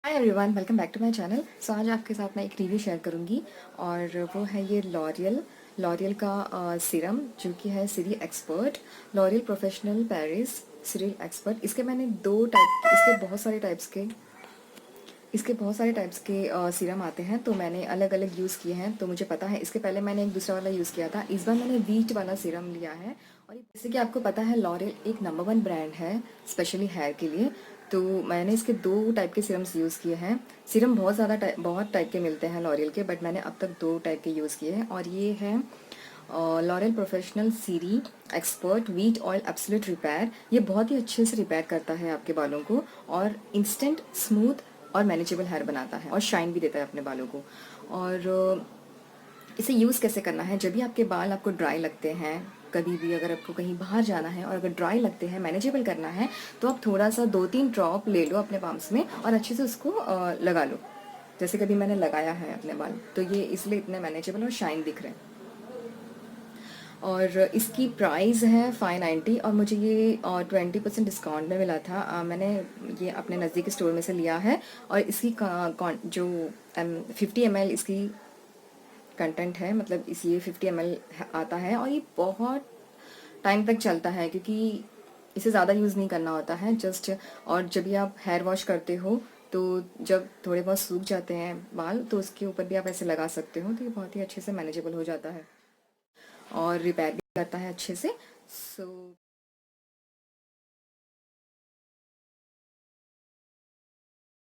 Hi everyone, welcome back to my channel. So आज आपके साथ मैं एक रिव्यू शेयर करूंगी और वो है ये लॉरियल का सीरम जो कि है सीरी एक्सपर्ट, लॉरियल प्रोफेशनल पेरिस सीरी एक्सपर्ट। इसके बहुत सारे टाइप्स के सीरम आते हैं, तो मैंने अलग अलग यूज़ किए हैं तो मुझे पता है। इसके पहले मैंने एक दूसरा वाला यूज़ किया था, इस बार मैंने वीट वाला सीरम लिया है। और जैसे कि आपको पता है, लॉरियल एक नंबर वन ब्रांड है स्पेशली हेयर के लिए। तो मैंने इसके दो टाइप के सीरम्स यूज़ किए हैं। सीरम बहुत टाइप के मिलते हैं लॉरियल के, बट मैंने अब तक दो टाइप के यूज़ किए हैं। और ये है L'Oreal professional serie expert wheat oil absolute repair. ये बहुत ही अच्छे से रिपेयर करता है आपके बालों को और इंस्टेंट स्मूथ और मैनेजेबल हेयर बनाता है और शाइन भी देता है अपने बालों को। और इसे यूज़ कैसे करना है, जब भी आपके बाल आपको ड्राई लगते हैं, कभी भी अगर आपको कहीं बाहर जाना है और अगर ड्राई लगते हैं, मैनेजेबल करना है, तो आप थोड़ा सा 2-3 ड्रॉप ले लो अपने पाम्स में और अच्छे से उसको लगा लो। जैसे कभी मैंने लगाया है अपने बाल, तो ये इसलिए इतने मैनेजेबल और शाइन दिख रहे हैं। और इसकी प्राइस है 590 और मुझे ये 20% डिस्काउंट में मिला था। मैंने ये अपने नज़दीकी स्टोर में से लिया है। और इसकी जो 50 ml इसकी कंटेंट है, मतलब इस ये 50 ml आता है और ये बहुत टाइम तक चलता है क्योंकि इसे ज़्यादा यूज़ नहीं करना होता है जस्ट। और जब भी आप हेयर वॉश करते हो, तो जब थोड़े बहुत सूख जाते हैं बाल, तो उसके ऊपर भी आप ऐसे लगा सकते हो, तो ये बहुत ही अच्छे से मैनेजेबल हो जाता है और रिपेयर भी करता है अच्छे से। सो